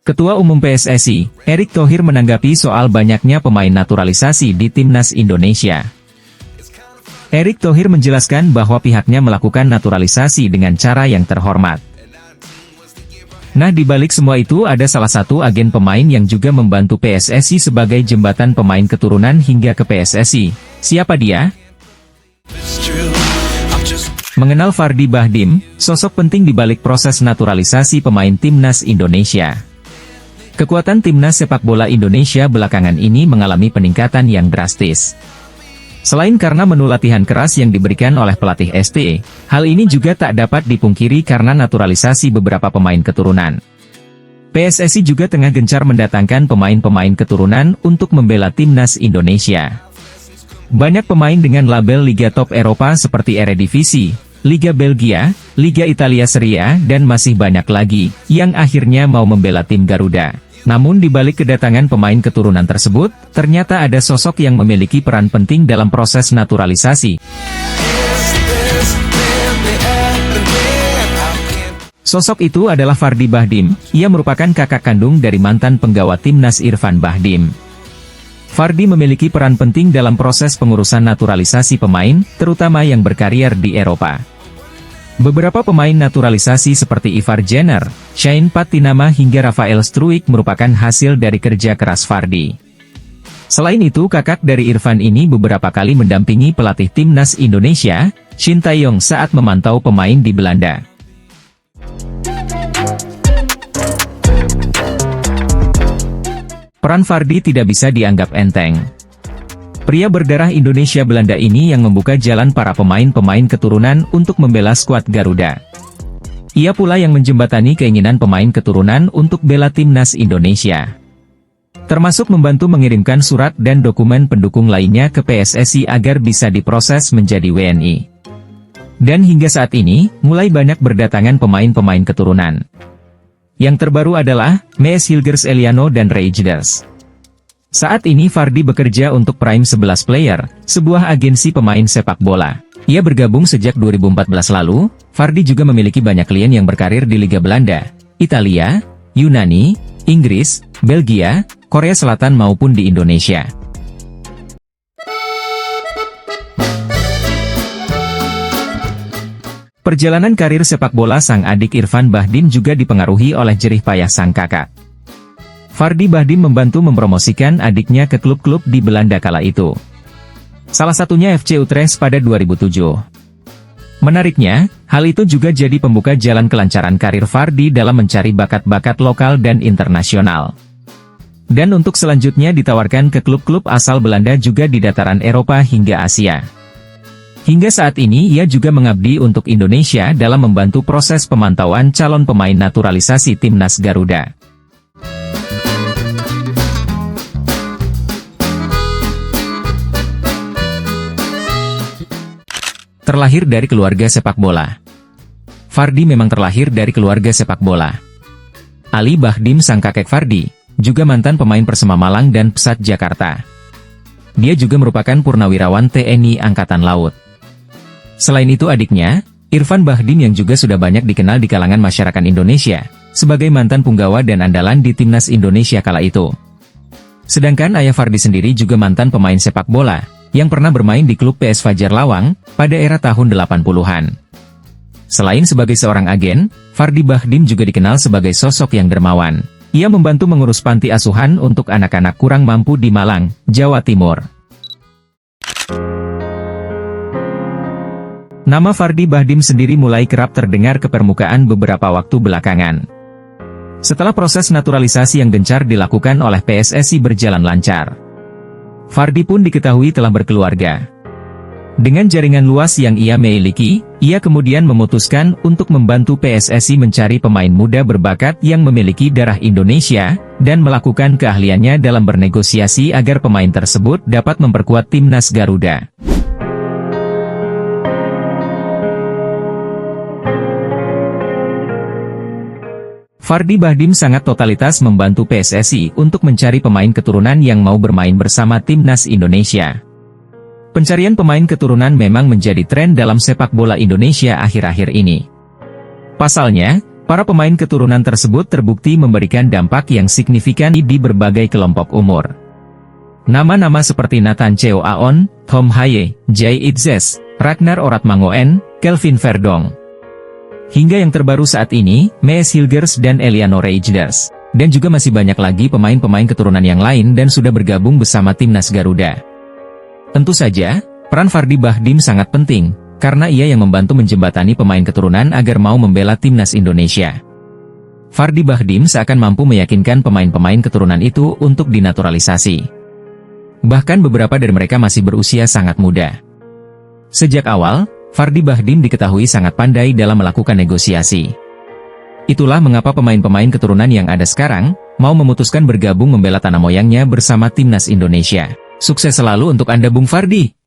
Ketua Umum PSSI, Erick Thohir menanggapi soal banyaknya pemain naturalisasi di Timnas Indonesia. Erick Thohir menjelaskan bahwa pihaknya melakukan naturalisasi dengan cara yang terhormat. Nah, di balik semua itu ada salah satu agen pemain yang juga membantu PSSI sebagai jembatan pemain keturunan hingga ke PSSI. Siapa dia? Mengenal Fardy Bahdim, sosok penting di balik proses naturalisasi pemain Timnas Indonesia. Kekuatan Timnas sepak bola Indonesia belakangan ini mengalami peningkatan yang drastis. Selain karena menu latihan keras yang diberikan oleh pelatih ST, hal ini juga tak dapat dipungkiri karena naturalisasi beberapa pemain keturunan. PSSI juga tengah gencar mendatangkan pemain-pemain keturunan untuk membela Timnas Indonesia. Banyak pemain dengan label Liga Top Eropa seperti Eredivisie, Liga Belgia, Liga Italia Serie A, dan masih banyak lagi, yang akhirnya mau membela tim Garuda. Namun di balik kedatangan pemain keturunan tersebut, ternyata ada sosok yang memiliki peran penting dalam proses naturalisasi. Sosok itu adalah Fardy Bahdim. Ia merupakan kakak kandung dari mantan penggawa Timnas Irfan Bahdim. Fardy memiliki peran penting dalam proses pengurusan naturalisasi pemain, terutama yang berkarier di Eropa. Beberapa pemain naturalisasi seperti Ivar Jenner, Shane Patinama hingga Rafael Struijk merupakan hasil dari kerja keras Fardy. Selain itu, kakak dari Irfan ini beberapa kali mendampingi pelatih Timnas Indonesia, Shin Tae-yong saat memantau pemain di Belanda. Peran Fardy tidak bisa dianggap enteng. Pria berdarah Indonesia Belanda ini yang membuka jalan para pemain-pemain keturunan untuk membela skuad Garuda. Ia pula yang menjembatani keinginan pemain keturunan untuk bela Timnas Indonesia. Termasuk membantu mengirimkan surat dan dokumen pendukung lainnya ke PSSI agar bisa diproses menjadi WNI. Dan hingga saat ini, mulai banyak berdatangan pemain-pemain keturunan. Yang terbaru adalah Mees Hilgers Eliano dan Reijers. Saat ini Fardy bekerja untuk Prime 11 Player, sebuah agensi pemain sepak bola. Ia bergabung sejak 2014 lalu. Fardy juga memiliki banyak klien yang berkarir di Liga Belanda, Italia, Yunani, Inggris, Belgia, Korea Selatan maupun di Indonesia. Perjalanan karir sepak bola sang adik Irfan Bahdim juga dipengaruhi oleh jerih payah sang kakak. Fardy Bahdim membantu mempromosikan adiknya ke klub-klub di Belanda kala itu. Salah satunya FC Utrecht pada 2007. Menariknya, hal itu juga jadi pembuka jalan kelancaran karir Fardy dalam mencari bakat-bakat lokal dan internasional. Dan untuk selanjutnya ditawarkan ke klub-klub asal Belanda juga di dataran Eropa hingga Asia. Hingga saat ini ia juga mengabdi untuk Indonesia dalam membantu proses pemantauan calon pemain naturalisasi Timnas Garuda. Terlahir dari keluarga sepak bola. Fardy memang terlahir dari keluarga sepak bola. Ali Bahdim sang kakek Fardy, juga mantan pemain Persema Malang dan Pesat Jakarta. Dia juga merupakan purnawirawan TNI Angkatan Laut. Selain itu adiknya, Irfan Bahdim yang juga sudah banyak dikenal di kalangan masyarakat Indonesia, sebagai mantan punggawa dan andalan di Timnas Indonesia kala itu. Sedangkan ayah Fardy sendiri juga mantan pemain sepak bola, yang pernah bermain di klub PS Fajar Lawang, pada era tahun 80-an. Selain sebagai seorang agen, Fardy Bahdim juga dikenal sebagai sosok yang dermawan. Ia membantu mengurus panti asuhan untuk anak-anak kurang mampu di Malang, Jawa Timur. Nama Fardy Bahdim sendiri mulai kerap terdengar ke permukaan beberapa waktu belakangan. Setelah proses naturalisasi yang gencar dilakukan oleh PSSI berjalan lancar, Fardy pun diketahui telah berkeluarga. Dengan jaringan luas yang ia miliki, ia kemudian memutuskan untuk membantu PSSI mencari pemain muda berbakat yang memiliki darah Indonesia, dan melakukan keahliannya dalam bernegosiasi agar pemain tersebut dapat memperkuat Timnas Garuda. Fardy Bahdim sangat totalitas membantu PSSI untuk mencari pemain keturunan yang mau bermain bersama Timnas Indonesia. Pencarian pemain keturunan memang menjadi tren dalam sepak bola Indonesia akhir-akhir ini. Pasalnya, Para pemain keturunan tersebut terbukti memberikan dampak yang signifikan di berbagai kelompok umur. Nama-nama seperti Nathan Cheo Aon, Tom Haye, Jay Itzes, Ragnar Oratmangoen, Kelvin Verdong. Hingga yang terbaru saat ini, Mees Hilgers dan Eliano Reijnders. Dan juga masih banyak lagi pemain-pemain keturunan yang lain dan sudah bergabung bersama Timnas Garuda. Tentu saja, peran Fardy Bahdim sangat penting, karena ia yang membantu menjembatani pemain keturunan agar mau membela Timnas Indonesia. Fardy Bahdim seakan mampu meyakinkan pemain-pemain keturunan itu untuk dinaturalisasi. Bahkan beberapa dari mereka masih berusia sangat muda. Sejak awal, Fardy Bahdim diketahui sangat pandai dalam melakukan negosiasi. Itulah mengapa pemain-pemain keturunan yang ada sekarang, mau memutuskan bergabung membela tanah moyangnya bersama Timnas Indonesia. Sukses selalu untuk Anda Bung Fardy!